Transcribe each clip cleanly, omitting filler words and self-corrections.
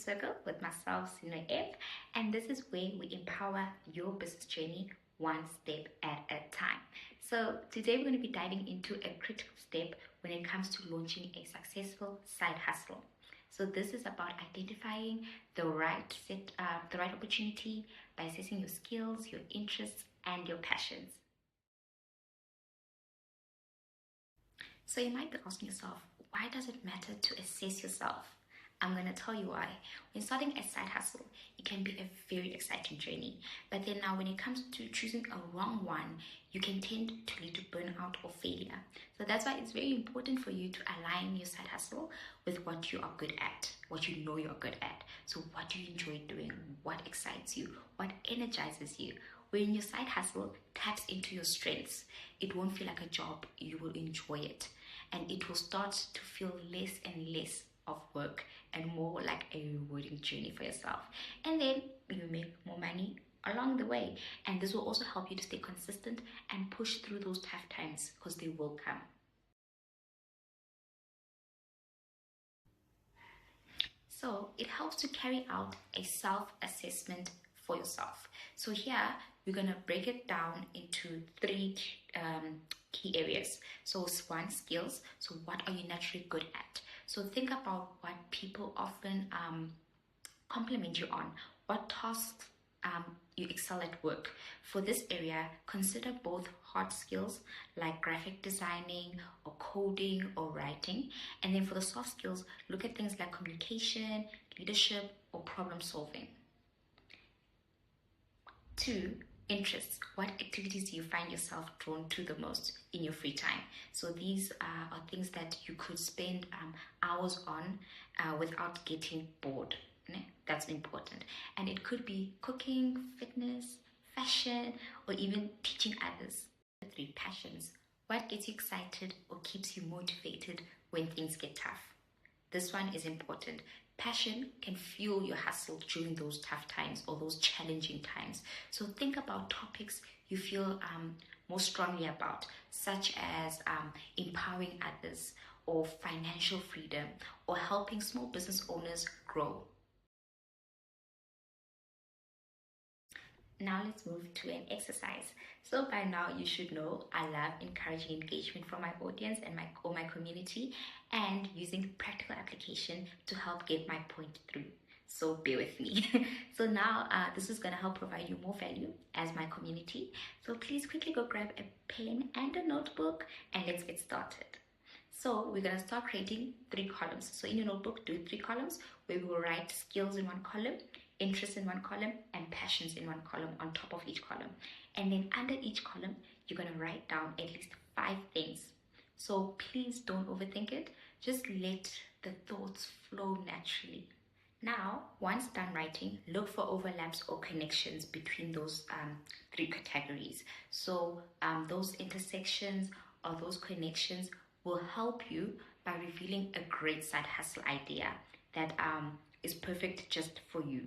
Circle with myself, Sino, and this is where we empower your business journey one step at a time. So today we're going to be diving into a critical step when it comes to launching a successful side hustle. So this is about identifying the right opportunity by assessing your skills, your interests, and your passions. So you might be asking yourself, why does it matter to assess yourself? I'm going to tell you why. When starting a side hustle, it can be a very exciting journey. But then now when it comes to choosing a wrong one, you can tend to lead to burnout or failure. So that's why it's very important for you to align your side hustle with what you are good at, what you know you're good at. So what do you enjoy doing? What excites you? What energizes you? When your side hustle taps into your strengths, it won't feel like a job. You will enjoy it. And it will start to feel less and less of work and more like a rewarding journey for yourself. And then you make more money along the way. And this will also help you to stay consistent and push through those tough times, because they will come. So it helps to carry out a self-assessment for yourself. So here we're going to break it down into three key areas. So one, skills. So what are you naturally good at? So think about what people often compliment you on. What tasks you excel at work. For this area, consider both hard skills like graphic designing or coding or writing. And then for the soft skills, look at things like communication, leadership, or problem solving. 2, interests. What activities do you find yourself drawn to the most in your free time? So these are things that you could spend hours on without getting bored. That's important. And it could be cooking, fitness, fashion, or even teaching others. 3, passions. What gets you excited or keeps you motivated when things get tough? This one is important. Passion can fuel your hustle during those tough times or those challenging times. So think about topics you feel most strongly about, such as empowering others, or financial freedom, or helping small business owners grow. Now let's move to an exercise. So by now you should know I love encouraging engagement from my audience and my community, and using practical application to help get my point through. So bear with me. So now this is going to help provide you more value as my community. So please quickly go grab a pen and a notebook and let's get started. So we're going to start creating 3 columns. So in your notebook, do 3 columns where we will write skills in one column, interests in one column, and passions in one column on top of each column. And then under each column, you're going to write down at least 5 things. So please don't overthink it. Just let the thoughts flow naturally. Now, once done writing, look for overlaps or connections between those 3 categories. So those intersections or those connections will help you by revealing a great side hustle idea that is perfect just for you.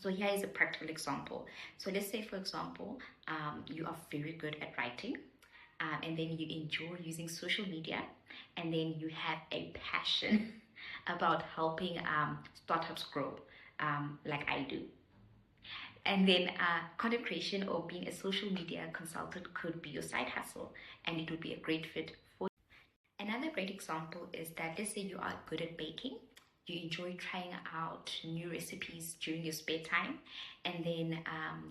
So here is a practical example. So let's say, for example, you are very good at writing, and then you enjoy using social media, and then you have a passion about helping startups grow, like I do. And then content creation or being a social media consultant could be your side hustle, and it would be a great fit for you. Another great example is that, let's say you are good at baking. You enjoy trying out new recipes during your spare time, and then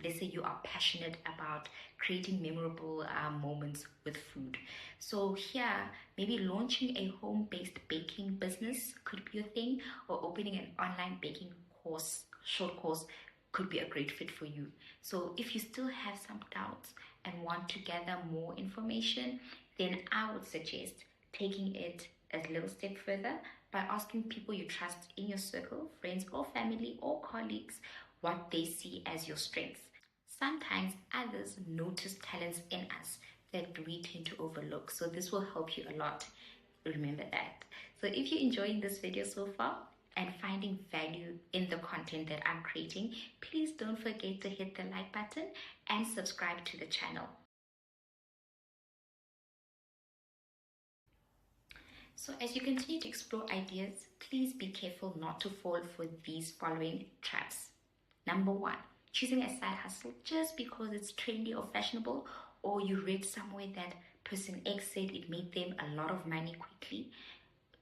let's say you are passionate about creating memorable moments with food. So here, maybe launching a home-based baking business could be a thing, or opening an online baking course, short course, could be a great fit for you. So if you still have some doubts and want to gather more information, then I would suggest taking it a little step further by asking people you trust in your circle, friends or family or colleagues, what they see as your strengths. Sometimes others notice talents in us that we tend to overlook. So this will help you a lot. Remember that. So if you're enjoying this video so far and finding value in the content that I'm creating, please don't forget to hit the like button and subscribe to the channel. So as you continue to explore ideas, please be careful not to fall for these following traps. Number one, choosing a side hustle just because it's trendy or fashionable, or you read somewhere that person X said it made them a lot of money quickly.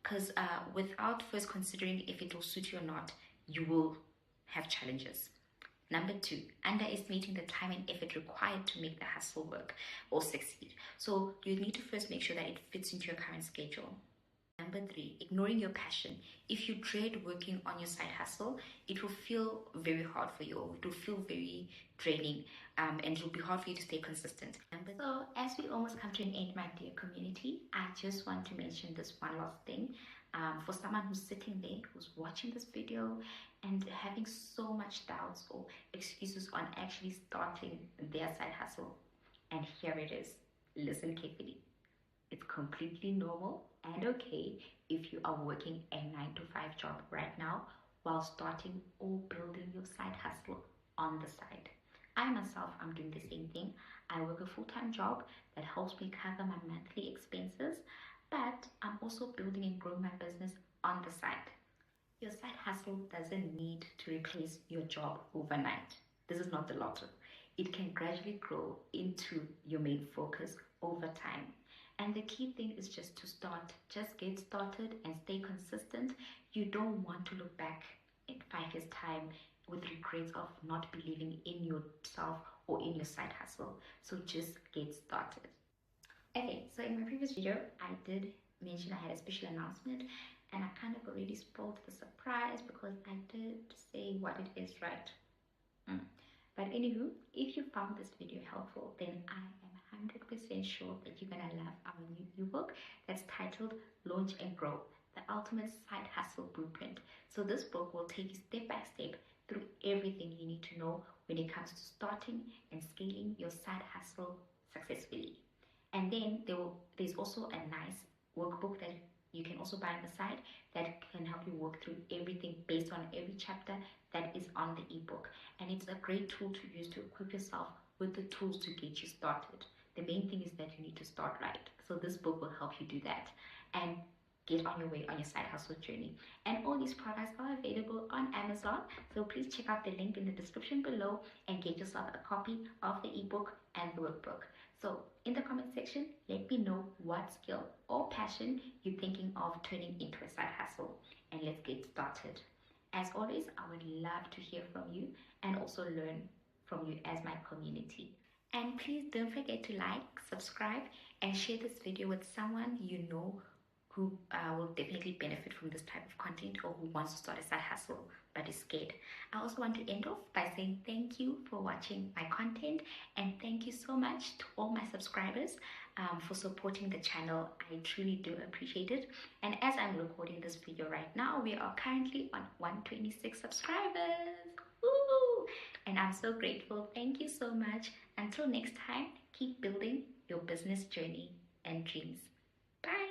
Because without first considering if it will suit you or not, you will have challenges. Number two, underestimating the time and effort required to make the hustle work or succeed. So you need to first make sure that it fits into your current schedule. Number three, ignoring your passion. If you dread working on your side hustle, it will feel very hard for you. It will feel very draining, and it will be hard for you to stay consistent. So, as we almost come to an end, my dear community, I just want to mention this one last thing. For someone who's sitting there, who's watching this video, and having so much doubts or excuses on actually starting their side hustle, and here it is. Listen carefully. It's completely normal and okay if you are working a 9 to 5 job right now while starting or building your side hustle on the side. I myself am doing the same thing. I work a full-time job that helps me cover my monthly expenses, but I'm also building and growing my business on the side. Your side hustle doesn't need to replace your job overnight. This is not the lotto. It can gradually grow into your main focus over time. And the key thing is just to start. Just get started and stay consistent. You don't want to look back in 5 years' time with regrets of not believing in yourself or in your side hustle. So just get started. Okay, so in my previous video, I did mention I had a special announcement, and I kind of already spoiled the surprise because I did say what it is, right? But anywho, if you found this video helpful, then I am 100% sure that you're gonna love our new ebook that's titled Launch and Grow, the Ultimate Side Hustle Blueprint. So this book will take you step by step through everything you need to know when it comes to starting and scaling your side hustle successfully. And then there's also a nice workbook that you can also buy on the side that can help you work through everything based on every chapter that is on the ebook. And it's a great tool to use to equip yourself with the tools to get you started. The main thing is that you need to start right. So this book will help you do that and get on your way on your side hustle journey. And all these products are available on Amazon. So please check out the link in the description below and get yourself a copy of the ebook and the workbook. So in the comment section, let me know what skill or passion you're thinking of turning into a side hustle, and let's get started. As always, I would love to hear from you and also learn from you as my community. And please don't forget to like, subscribe, and share this video with someone you know who will definitely benefit from this type of content, or who wants to start a side hustle but is scared. I also want to end off by saying thank you for watching my content, and thank you so much to all my subscribers for supporting the channel. I truly do appreciate it. And as I'm recording this video right now, we are currently on 126 subscribers. Woo! And I'm so grateful. Thank you so much. Until next time, keep building your business journey and dreams. Bye.